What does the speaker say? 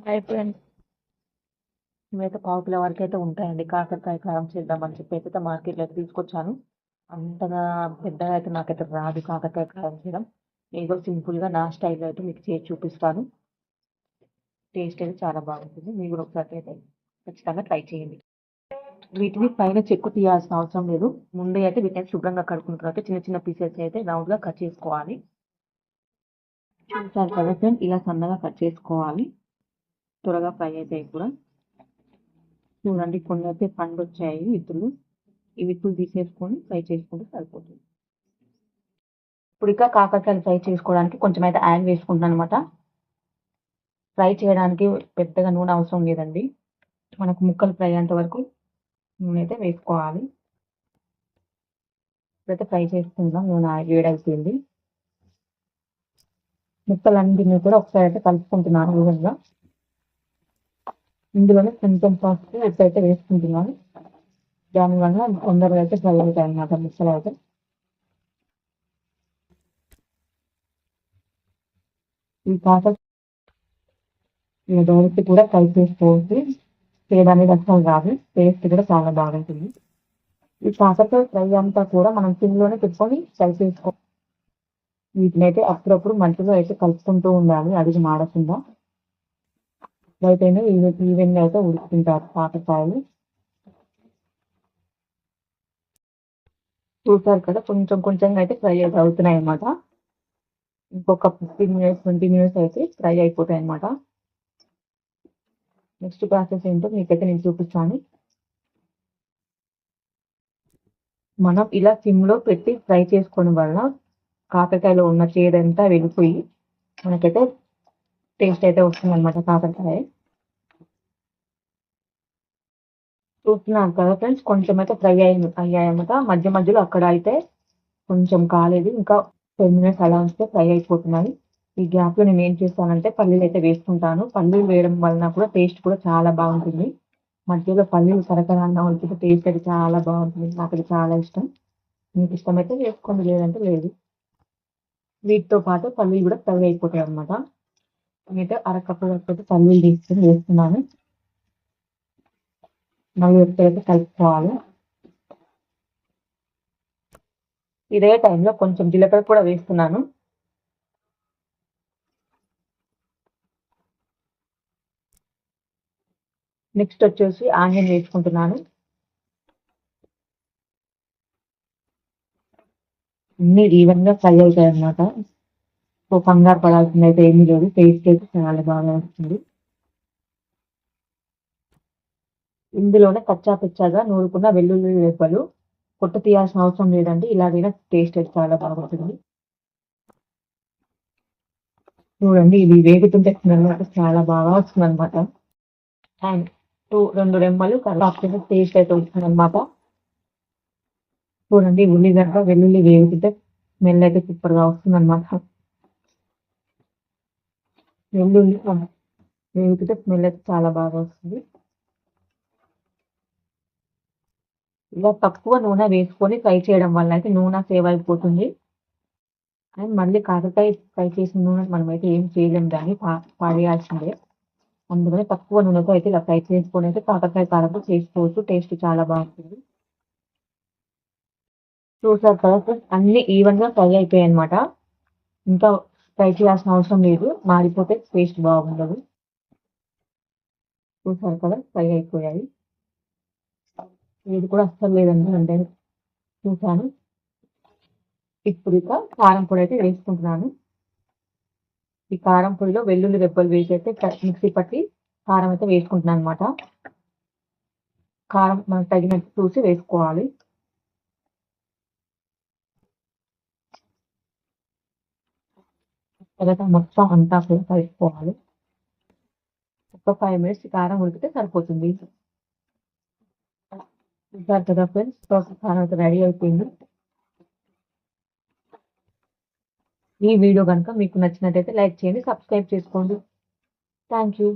Hi friends. ఇవైతే పావు kilo వరకు అయితే ఉంటాయండి. కాకరకాయ కారం చేద్దామని చెప్పి అయితే మార్కెట్లోకి తీసుకొచ్చాను. అంతగా పెద్దగా అయితే నాకైతే రాదు కాకరకాయ కారం చేయడం. ఏదో సింపుల్గా నా స్టైల్లో అయితే మీకు చేసి చూపిస్తాను. టేస్ట్ అయితే చాలా బాగుంటుంది. మీరు కూడా ఒకసారి అయితే ఖచ్చితంగా ట్రై చేయండి. వీటిని పైన చెక్కు తీయాల్సిన అవసరం లేదు. ముందే అయితే వీటిని శుభ్రంగా కడుక్కున్న తర్వాత చిన్న చిన్న పీసెస్ అయితే రౌండ్గా కట్ చేసుకోవాలి. చూసారు కదా ఫ్రెండ్స్, ఇలా సన్నగా కట్ చేసుకోవాలి. త్వరగా ఫ్రై అయితే కూడా చూడండి, కొన్ని అయితే పండు వచ్చాయి విత్తులు. ఈ విత్తులు తీసేసుకొని ఫ్రై చేసుకుంటే సరిపోతుంది. ఇప్పుడు ఇక కాకరకాయలు ఫ్రై చేసుకోవడానికి కొంచెం అయితే ఆయిల్ వేసుకుంటాను అనమాట. ఫ్రై చేయడానికి పెద్దగా నూనె అవసరం లేదండి. మనకు ముక్కలు ఫ్రై అయ్యేంత వరకు నూనె అయితే వేసుకోవాలి. ఇప్పుడైతే ఫ్రై చేసుకుందాం. నూనె వేడైపోయింది. ముక్కలన్నింటినీ కూడా ఒకసారి అయితే కలుపుకుంటున్నాను విధంగా. ఇందులోనే కొంచెం పసుపు ఉప్పు వేసుకుంటున్నాను. దానివల్ల తొందరగా అయితే ఫ్రై అవుతాయి అన్నమాట ముక్కలు అయితే. ఈ కాకర డైరెక్ట్ కూడా ఫ్రై చేసుకోవచ్చు. చేయడానికి అసలు రాదు. టేస్ట్ కూడా చాలా బాగుంటుంది. ఈ కాకరకాయ ఫ్రై అంతా కూడా మనం సిమ్లోనే పెట్టుకొని ఫ్రై చేసుకో. వీటిని అయితే అప్పుడప్పుడు మంటలో అయితే కలుపుకుంటూ ఉండాలి, అడిగి మాడకుండా. అయితేనే ఈవెన్గా అయితే ఉడుకుంటారు కాకరకాయలు. చూసారు కదా, కొంచెం కొంచెంగా అయితే ఫ్రై అయితే అవుతున్నాయి అన్నమాట. ఇంకొక 15 మినిట్స్ 20 మినిట్స్ అయితే ఫ్రై అయిపోతాయి అన్నమాట. నెక్స్ట్ ప్రాసెస్ ఏంటో మీకైతే నేను చూపిస్తాను. మనం ఇలా సిమ్లో పెట్టి ఫ్రై చేసుకోవడం వల్ల కాకరకాయలో ఉన్న చేదంతా వెళ్ళిపోయి మనకైతే టేస్ట్ అయితే వస్తుంది అనమాట కాకరకాయ. చూస్తున్నాను కదా ఫ్రెండ్స్, కొంచెం అయితే ఫ్రై అయ్యాయన్నమాట. మధ్య మధ్యలో అక్కడ అయితే కొంచెం కాలేదు. ఇంకా 10 మినిట్స్ అలా వస్తే ఫ్రై అయిపోతున్నాయి. ఈ గ్యాప్లో నేను ఏం చేస్తానంటే పల్లీలు అయితే వేసుకుంటాను. పల్లీలు వేయడం వలన కూడా టేస్ట్ కూడా చాలా బాగుంటుంది. మధ్యలో పల్లీలు కరకరాన్న ఉడికితే టేస్ట్ అయితే చాలా బాగుంటుంది. నాకు అది చాలా ఇష్టం. మీకు ఇష్టమైతే వేసుకోండి, లేదంటే లేదు. వీటితో పాటు పల్లీలు కూడా ఫ్రై అయిపోతాయి అనమాట. నేనైతే అరకప్పు వరకు పల్లీలు తీసుకొని వేస్తున్నాను. మళ్ళీ ఎప్పుడైతే కలుపుకోవాలి. ఇదే టైంలో కొంచెం జీలకర్ర కూడా వేస్తున్నాను. నెక్స్ట్ వచ్చేసి ఆనియన్ వేసుకుంటున్నాను. అన్ని ఈవెన్గా ఫ్రై అవుతాయి అన్నమాట. సో కంగారు పడాల్సింది అయితే ఏమీ లేదు. టేస్ట్ అయితే చాలా బాగా వస్తుంది. ఇందులోనే కచ్చా పిచ్చాగా నూరుకున్న వెల్లుల్లి రెబ్బలు పొట్టు తీయాల్సిన అవసరం లేదండి. ఇలాగైనా టేస్ట్ అయితే చాలా బాగుంటుంది. చూడండి, ఇది వేగుతుంటే స్మెల్ అయితే చాలా బాగా వస్తుంది అనమాట. అండ్ 2 రెమ్మలు కరివేపాకు టేస్ట్ అయితే వస్తుంది అనమాట. చూడండి, ఉల్లిగడ్డ వెల్లుల్లి వేగుతుంటే స్మెల్ అయితే సూపర్ గా వస్తుంది అనమాట. వెల్లుల్లి వేగుతుంటే స్మెల్ అయితే చాలా బాగా వస్తుంది. ఇలా తక్కువ నూనె వేసుకొని ఫ్రై చేయడం వల్ల అయితే నూనె సేవ్ అయిపోతుంది. అండ్ మళ్ళీ కాకరకాయ ఫ్రై చేసిన నూనె మనమైతే ఏం చేయలేము, దాన్ని పాడేయాల్సిందే. అందుకని తక్కువ నూనెతో అయితే ఇలా ఫ్రై చేసుకొని అయితే కాకరకాయ కారంతో చేసుకోవచ్చు. టేస్ట్ చాలా బాగుంటుంది. చూసారు కదా ఫ్రెండ్స్, అన్ని ఈవెన్ గా ఫ్రై అయిపోయాయి అనమాట. ఇంకా ఫ్రై చేయాల్సిన అవసరం లేదు, మాడిపోతే టేస్ట్ బాగుండదు. చూసారు కదా, ఫ్రై అయిపోయాయి. ఇది కూడా అస్సలు లేదండి అంటే చూసాను. ఇప్పుడు ఇక కారం పొడి అయితే వేసుకుంటున్నాను. ఈ కారం పొడిలో వెల్లుల్లి రెబ్బలు వేసి అయితే మిక్సీ పట్టి కారం అయితే వేసుకుంటున్నాను అనమాట. కారం మనకు తగినట్టు చూసి వేసుకోవాలి. తర్వాత మొత్తం అంతా కూడా కలుపుకోవాలి. ఒక 5 మినిట్స్ కారం ఉడికితే సరిపోతుంది. చూసారు కదా ఫ్రెండ్స్, కారం అయితే రెడీ అయిపోయింది. ఈ వీడియో కనుక మీకు నచ్చినట్టయితే లైక్ చేయండి, సబ్స్క్రైబ్ చేసుకోండి. Thank you.